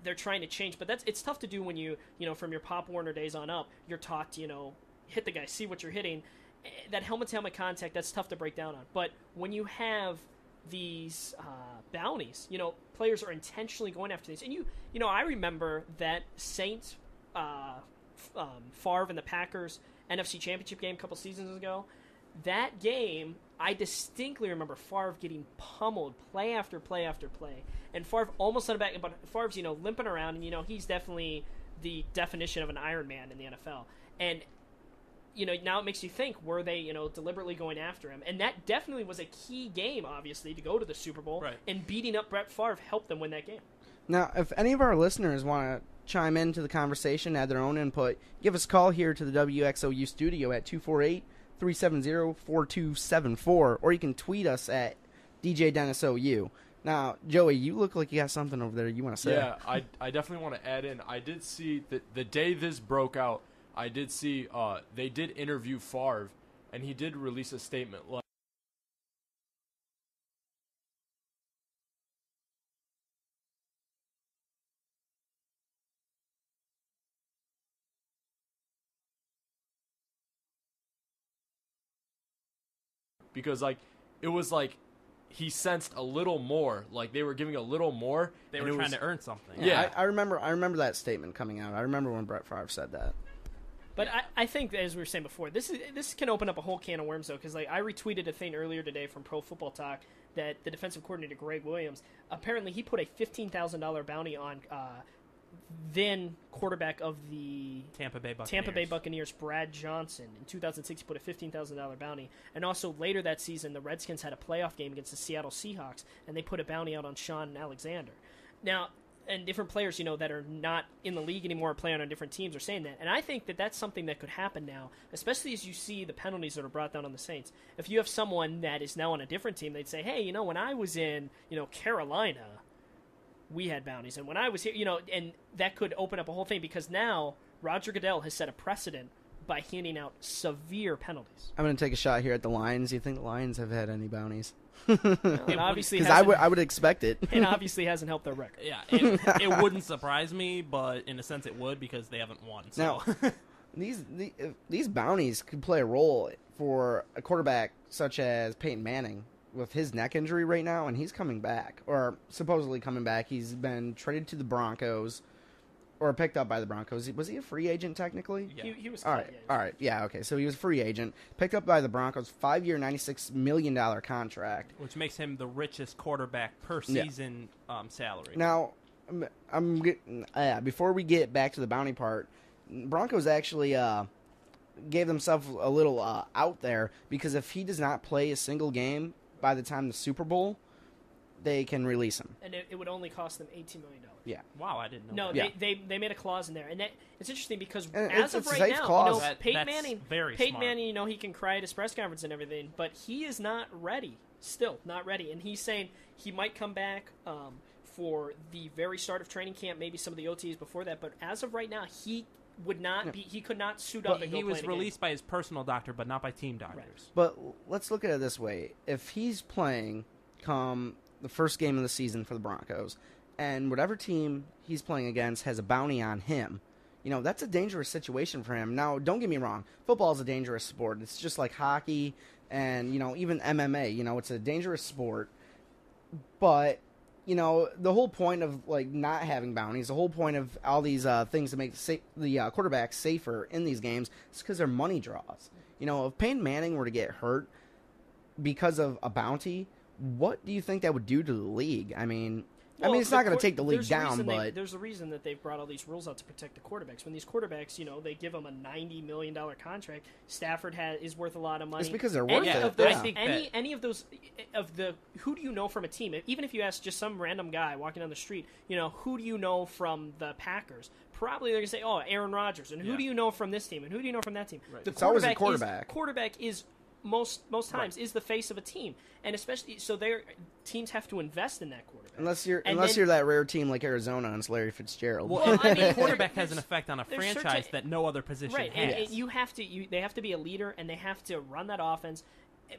they're trying to change, but it's tough to do when you from your Pop Warner days on up, you're taught to hit the guy, see what you're hitting. That helmet-to-helmet contact, that's tough to break down on. But when you have these bounties, players are intentionally going after these. And I remember that Saints, Favre and the Packers NFC Championship game a couple seasons ago. That game, I distinctly remember Favre getting pummeled play after play after play. And Favre almost on a back, but Favre's, limping around, and, he's definitely the definition of an Iron Man in the NFL. And, now it makes you think, were they, deliberately going after him? And that definitely was a key game, obviously, to go to the Super Bowl. Right. And beating up Brett Favre helped them win that game. Now, if any of our listeners want to chime into the conversation, add their own input, give us a call here to the WXOU studio at 248-370-4274, or you can tweet us at DJDennisOU. Now, Joey, you look like you got something over there you want to say. Yeah, I definitely want to add in. I did see the day this broke out, I did see they did interview Favre, and he did release a statement because like it was like he sensed a little more, like they were giving a little more. They were trying to earn something. Yeah. I remember that statement coming out. I remember when Brett Favre said that. But I think, as we were saying before, this can open up a whole can of worms, though, because like I retweeted a thing earlier today from Pro Football Talk that the defensive coordinator Greg Williams, apparently he put a $15,000 bounty on then quarterback of the Tampa Bay Buccaneers, Brad Johnson. In 2006, he put a $15,000 bounty. And also later that season, the Redskins had a playoff game against the Seattle Seahawks, and they put a bounty out on Sean Alexander. Now, and different players, that are not in the league anymore, playing on different teams, are saying that. And I think that that's something that could happen now, especially as you see the penalties that are brought down on the Saints. If you have someone that is now on a different team, they'd say, hey, when I was in, Carolina, we had bounties. And when I was here, and that could open up a whole thing, because now Roger Goodell has set a precedent by handing out severe penalties. I'm going to take a shot here at the Lions. Do you think the Lions have had any bounties? It obviously because I would expect it. It obviously hasn't helped their record. Yeah, it wouldn't surprise me, but in a sense it would, because they haven't won. So. Now, these bounties could play a role for a quarterback such as Peyton Manning with his neck injury right now, and he's coming back, or supposedly coming back. He's been traded to the Broncos, or picked up by the Broncos. Was he a free agent technically? Yeah. He was. All right. Yeah, okay. So he was a free agent, picked up by the Broncos, 5-year, $96 million contract. Which makes him the richest quarterback per season salary. Now, before we get back to the bounty part, Broncos actually gave themselves a little out there, because if he does not play a single game by the time the Super Bowl, they can release him. And it would only cost them $18 million. Yeah. Wow, I didn't know. No, that. they made a clause in there, and it's interesting because And as it's of a right safe now, clause. Peyton That's Manning, very Peyton smart. Manning, he can cry at his press conference and everything, but he is not ready. Still not ready, and he's saying he might come back for the very start of training camp, maybe some of the OTs before that. But as of right now, he would not be. He could not suit up. But and go he was play in a game. released by his personal doctor, but not by team doctors. But let's look at it this way. If he's playing come the first game of the season for the Broncos, and whatever team he's playing against has a bounty on him, that's a dangerous situation for him. Now, don't get me wrong. Football is a dangerous sport. It's just like hockey and, even MMA. It's a dangerous sport. But, the whole point of, not having bounties, the whole point of all these things to make the quarterbacks safer in these games is because they're money draws. If Peyton Manning were to get hurt because of a bounty, what do you think that would do to the league? I mean, it's not going to take the league down, but there's a reason that they've brought all these rules out to protect the quarterbacks. When these quarterbacks, they give them a $90 million contract. Stafford is worth a lot of money. it's because they're worth it. I think any of those who do you know from a team? Even if you ask just some random guy walking down the street, who do you know from the Packers? Probably they're gonna say, oh, Aaron Rodgers. And who do you know from this team? And who do you know from that team? Right. It's always a quarterback. Quarterback is most times is the face of a team, and especially so their teams have to invest in that quarterback. Unless you're that rare team like Arizona and it's Larry Fitzgerald. Well, quarterback has an effect on a there's franchise that no other position right, has. and they have to be a leader, and they have to run that offense.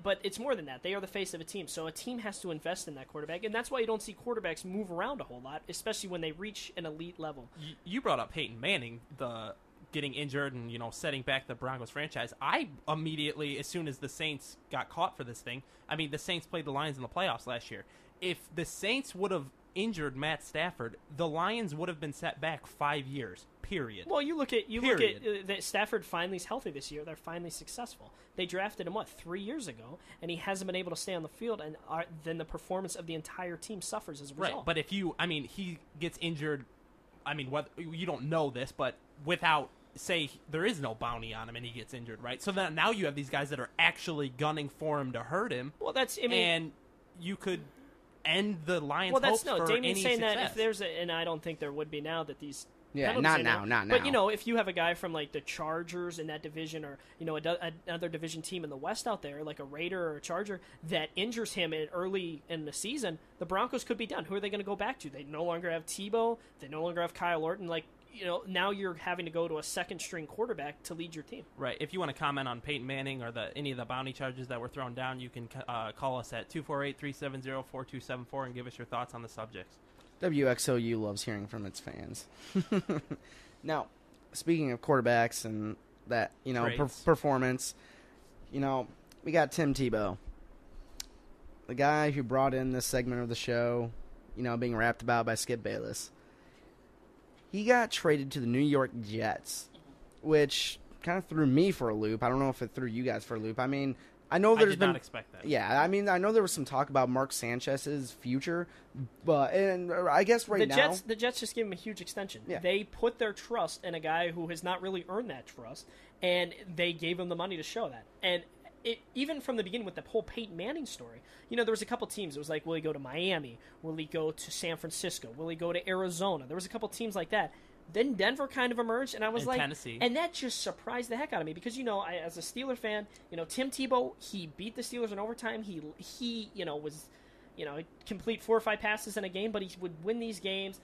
But it's more than that. They are the face of a team, so a team has to invest in that quarterback, and that's why you don't see quarterbacks move around a whole lot, especially when they reach an elite level. You brought up Peyton Manning, the getting injured and setting back the Broncos franchise. I immediately, as soon as the Saints got caught for this thing, the Saints played the Lions in the playoffs last year. If the Saints would have injured Matt Stafford, the Lions would have been set back 5 years. Period. Well, you look at that Stafford finally is healthy this year. They're finally successful. They drafted him 3 years ago, and he hasn't been able to stay on the field, and then the performance of the entire team suffers as a result. Right, but if he gets injured. Whether you don't know this, but without. Say there is no bounty on him and he gets injured, right? So then now you have these guys that are actually gunning for him to hurt him. Well, and you could end the Lions' well, hopes for Damien's any saying success. that if there's and I don't think there would be now that these. Yeah, not now. But if you have a guy from the Chargers in that division, or another division team in the West out there, like a Raider or a Charger, that injures him early in the season, the Broncos could be done. Who are they going to go back to? They no longer have Tebow. They no longer have Kyle Orton. Now you're having to go to a second-string quarterback to lead your team. Right. If you want to comment on Peyton Manning or any of the bounty charges that were thrown down, you can call us at 248-370-4274 and give us your thoughts on the subjects. WXOU loves hearing from its fans. Now, speaking of quarterbacks and that, performance, we got Tim Tebow. the guy who brought in this segment of the show, being rapped about by Skip Bayless, he got traded to the New York Jets, which kind of threw me for a loop. I don't know if it threw you guys for a loop. I mean, I know there's been. I did not expect that. Yeah, I mean, I know there was some talk about Mark Sanchez's future, and I guess the Jets just gave him a huge extension. Yeah. They put their trust in a guy who has not really earned that trust, and they gave him the money to show that. And even from the beginning with the whole Peyton Manning story, there was a couple teams. It was like, will he go to Miami? Will he go to San Francisco? Will he go to Arizona? There was a couple temes like that. Then Denver kind of emerged, and I was like, Tennessee. And that just surprised the heck out of me because as a Steeler fan, Tim Tebow, he beat the Steelers in overtime. He was complete 4 or 5 passes in a game, but he would win these games.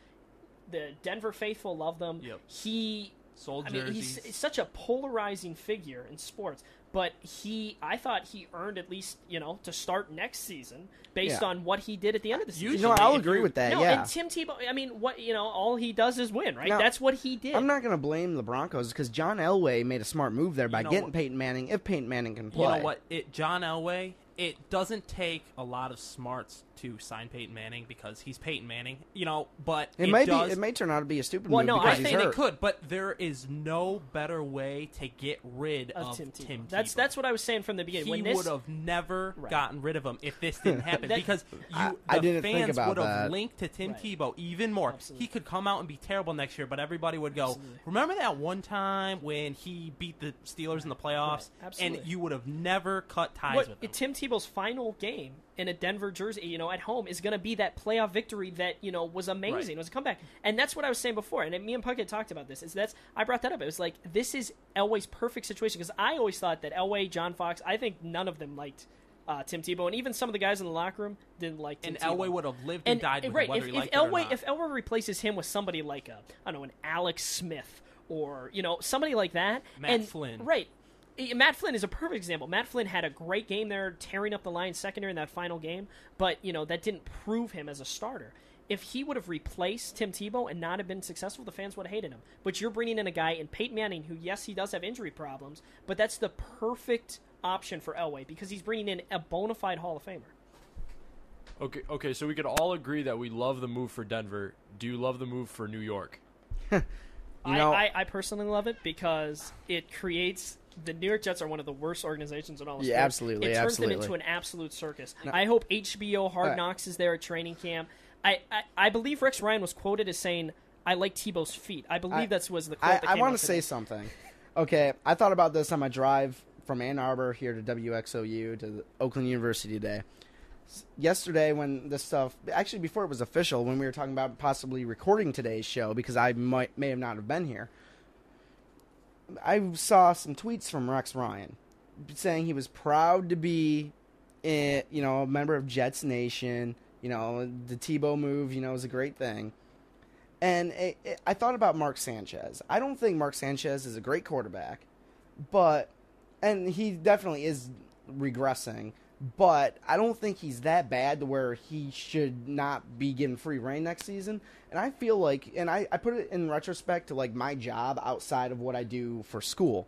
The Denver faithful loved them. Yep. He sold jerseys. jerseys. He's such a polarizing figure in sports. But I thought he earned at least, to start next season based on what he did at the end of the season. Usually, I'll agree with that, yeah. And Tim Tebow, I mean, all he does is win, right? Now, that's what he did. I'm not going to blame the Broncos because John Elway made a smart move there by getting Peyton Manning, if Peyton Manning can play. You know what? John Elway, it doesn't take a lot of smarts to sign Peyton Manning because he's Peyton Manning, but it may turn out to be a stupid move because I he's think hurt. it could, but there is no better way to get rid of Tim Tebow. That's what I was saying from the beginning. He would have never gotten rid of him if this didn't happen because I didn't fans think about would have that. linked to Tim Tebow even more. Absolutely. He could come out and be terrible next year, but everybody would go, remember that one time when he beat the Steelers in the playoffs? Absolutely. And you would have never cut ties with him. Tim Tebow's final game in a Denver jersey, at home, is going to be that playoff victory that, was amazing. Right. It was a comeback. And that's what I was saying before. And me and Puckett talked about this. I brought that up. It was like, this is Elway's perfect situation because I always thought that Elway, John Fox, I think none of them liked Tim Tebow. And even some of the guys in the locker room didn't like Tim Tebow. And Elway would have lived and died with him, whether he liked it or not. If Elway replaces him with somebody like, an Alex Smith or, somebody like that. Matt Flynn. Right. Matt Flynn is a perfect example. Matt Flynn had a great game there, tearing up the Lions secondary in that final game, but that didn't prove him as a starter. If he would have replaced Tim Tebow and not have been successful, the fans would have hated him. But you're bringing in a guy in Peyton Manning who, yes, he does have injury problems, but that's the perfect option for Elway because he's bringing in a bona fide Hall of Famer. Okay, so we could all agree that we love the move for Denver. Do you love the move for New York? I personally love it because it creates... The New York Jets are one of the worst organizations in all of sports. Yeah, absolutely. It turns them into an absolute circus. No. I hope HBO Hard Knocks is there at training camp. I believe Rex Ryan was quoted as saying, I like Tebow's feet. I believe that was the quote that came I want out to say something. Okay, I thought about this on my drive from Ann Arbor here to WXOU to Oakland University today. Yesterday when this stuff, actually before it was official, when we were talking about possibly recording today's show, because I may have not have been here, I saw some tweets from Rex Ryan saying he was proud to be, a member of Jets Nation. The Tebow move, is a great thing. And I thought about Mark Sanchez. I don't think Mark Sanchez is a great quarterback, and he definitely is regressing. But I don't think he's that bad to where he should not be given free reign next season. And I feel like, and I put it in retrospect to like my job outside of what I do for school.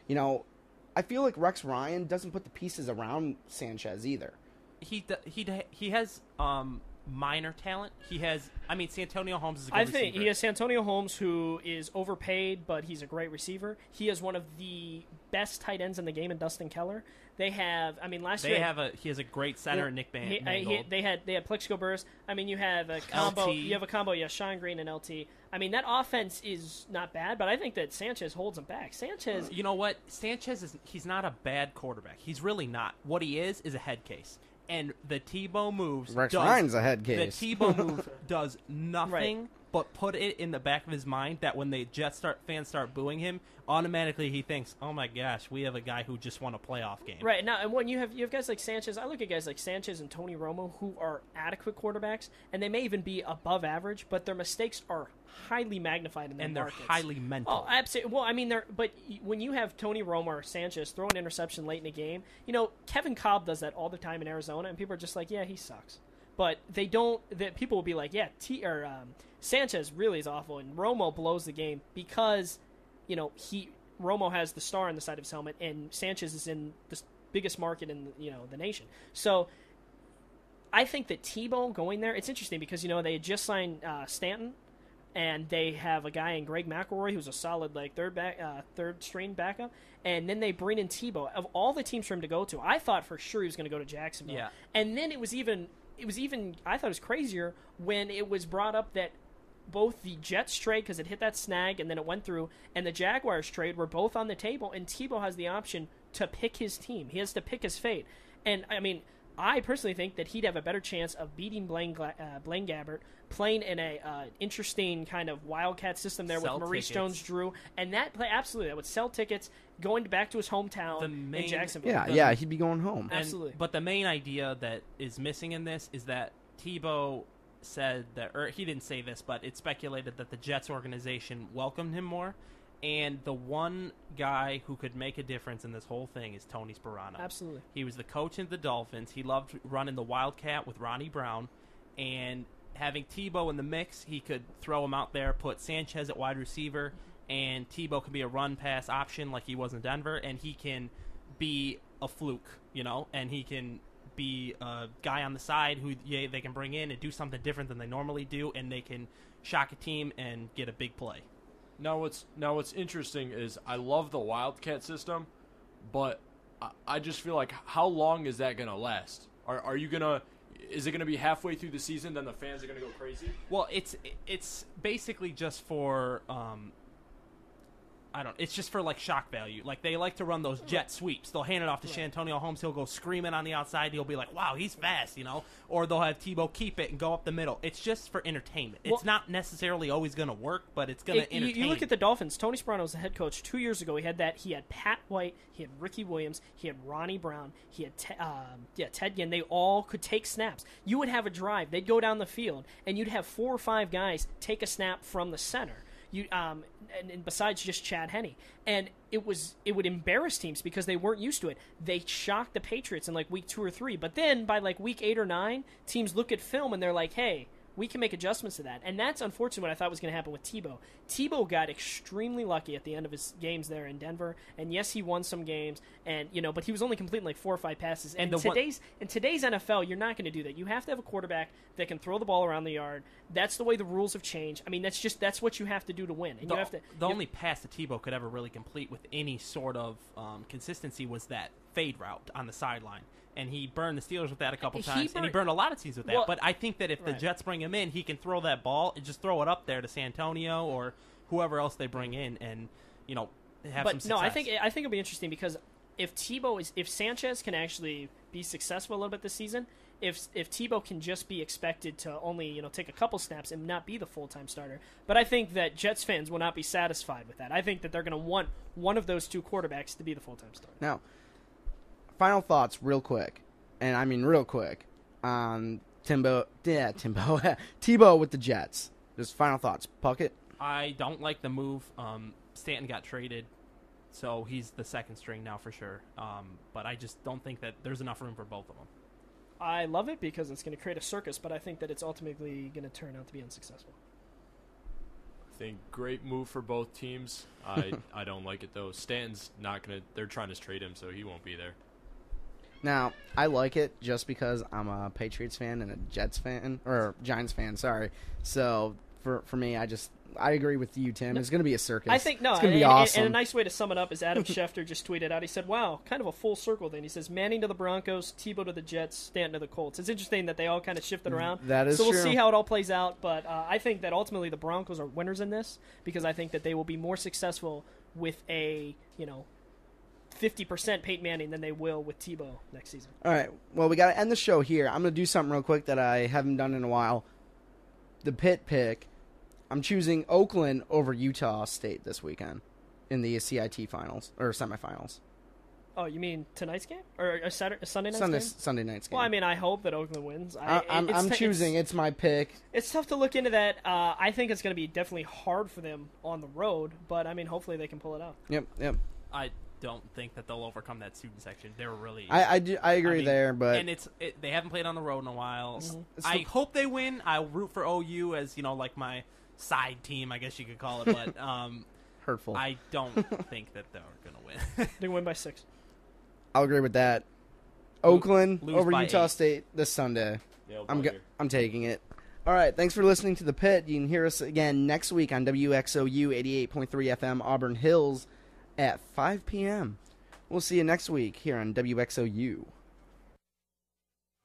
I feel like Rex Ryan doesn't put the pieces around Sanchez either. He has minor talent. Santonio Holmes is a good receiver. I think he has Santonio Holmes, who is overpaid, but he's a great receiver. He has one of the best tight ends in the game in Dustin Keller. They have, last year... he has a great center, Nick Mangold. They had Plexico Burress. You have a combo. LT. You have a combo, Sean Green and LT. That offense is not bad, but I think that Sanchez holds them back. Sanchez... You know what? Sanchez he's not a bad quarterback. He's really not. What he is a head case. And the Tebow moves... Rex Ryan's a head case. The Tebow move does nothing but put it in the back of his mind that when the Jets fans start booing him, automatically he thinks, oh my gosh, we have a guy who just won a playoff game. Right. Now, and when you have guys like Sanchez, I look at guys like Sanchez and Tony Romo who are adequate quarterbacks, and they may even be above average, but their mistakes are highly magnified in their markets. And they're highly mental. Oh, absolutely. Well, but when you have Tony Romo or Sanchez throw an interception late in a game, Kevin Cobb does that all the time in Arizona, and people are just like, yeah, he sucks. But they don't. People will be like, yeah, Sanchez really is awful, and Romo blows the game because, Romo has the star on the side of his helmet, and Sanchez is in the biggest market in the nation. So I think that Tebow going there, it's interesting because, they had just signed Stanton, and they have a guy in Greg McElroy who's a solid third string backup, and then they bring in Tebow. Of all the teams for him to go to, I thought for sure he was going to go to Jacksonville. Yeah. And then it was even I thought it was crazier when it was brought up that both the Jets trade, because it hit that snag and then it went through, and the Jaguars trade were both on the table, and Tebow has the option to pick his team. He has to pick his fate. And, I personally think that he'd have a better chance of beating Blaine Gabbert, playing in a interesting kind of Wildcat system there with Maurice Jones-Drew, and that would sell tickets, going back to his hometown in Jacksonville. Yeah, he'd be going home. Absolutely. But the main idea that is missing in this is that Tebow said that, or he didn't say this, but it's speculated that the Jets organization welcomed him more. And the one guy who could make a difference in this whole thing is Tony Sparano. Absolutely. He was the coach of the Dolphins. He loved running the Wildcat with Ronnie Brown. And having Tebow in the mix, he could throw him out there, put Sanchez at wide receiver, and Tebow can be a run-pass option like he was in Denver, and he can be a fluke, and he can be a guy on the side who they can bring in and do something different than they normally do, and they can shock a team and get a big play. Now what's interesting is I love the Wildcat system, but I just feel like how long is that gonna last? Is it gonna be halfway through the season then the fans are gonna go crazy? Well, it's basically just for it's just for like shock value. Like they like to run those jet sweeps. They'll hand it off to Shantonio Holmes. He'll go screaming on the outside. He'll be like, "Wow, he's fast," Or they'll have Tebow keep it and go up the middle. It's just for entertainment. It's not necessarily always going to work, but it's going to entertain. You look at the Dolphins. Tony Sparano was the head coach 2 years ago. He had Pat White. He had Ricky Williams. He had Ronnie Brown. He had Ted Ginn. They all could take snaps. You would have a drive. They'd go down the field, and you'd have 4 or 5 guys take a snap from the center. And besides just Chad Henne, and it would embarrass teams because they weren't used to it. They shocked the Patriots in like week 2 or 3, but then by like week 8 or 9, teams look at film and they're like, "Hey, we can make adjustments to that." And that's unfortunately what I thought was going to happen with Tebow. Tebow got extremely lucky at the end of his games there in Denver, and yes, he won some games, and but he was only completing like 4 or 5 passes. And in today's NFL, you're not going to do that. You have to have a quarterback that can throw the ball around the yard. That's the way the rules have changed. That's what you have to do to win. And the only pass that Tebow could ever really complete with any sort of consistency was that fade route on the sideline. And he burned the Steelers with that a couple times, and he burned a lot of teams with that. Well, but I think that if the Jets bring him in, he can throw that ball and just throw it up there to Santonio or whoever else they bring in, and have some success. No, I think it'll be interesting because if Sanchez can actually be successful a little bit this season, if Tebow can just be expected to only take a couple snaps and not be the full-time starter, but I think that Jets fans will not be satisfied with that. I think that they're going to want one of those 2 quarterbacks to be the full-time starter. Now, final thoughts real quick, and I mean real quick, on Tebow with the Jets. Just final thoughts. Puckett? I don't like the move. Stanton got traded, so he's the second string now for sure. But I just don't think that there's enough room for both of them. I love it because it's going to create a circus, but I think that it's ultimately going to turn out to be unsuccessful. I think great move for both teams. I don't like it though. Stanton's not going to – they're trying to trade him, so he won't be there. Now, I like it just because I'm a Patriots fan and a Jets fan, or Giants fan, sorry. So, for me, I agree with you, Tim. It's going to be a circus. I think, it's going to be awesome. And a nice way to sum it up is Adam Schefter just tweeted out, he said, "Wow, kind of a full circle then." He says, Manning to the Broncos, Tebow to the Jets, Stanton to the Colts. It's interesting that they all kind of shifted around. That is true. So we'll see how it all plays out, but I think that ultimately the Broncos are winners in this because I think that they will be more successful with a, 50% Peyton Manning than they will with Tebow next season. All right. Well, we got to end the show here. I'm going to do something real quick that I haven't done in a while. The pit pick. I'm choosing Oakland over Utah State this weekend in the CIT finals or semifinals. Oh, you mean tonight's game or a Sunday night's game? Sunday night's game. Well, I hope that Oakland wins. I'm choosing. It's my pick. It's tough to look into that. I think it's going to be definitely hard for them on the road, but hopefully they can pull it out. Yep. I don't think that they'll overcome that student section. They're really. I agree there, but and they haven't played on the road in a while. Mm-hmm. I hope they win. I root for OU as like my side team, I guess you could call it, but hurtful. I don't think that they're going to win. They win by 6. I'll agree with that. Oakland Lose over by Utah 8. State this Sunday. Yeah, I'm taking it. All right, thanks for listening to The Pit. You can hear us again next week on WXOU 88.3 FM Auburn Hills at 5 p.m. We'll see you next week here on WXOU.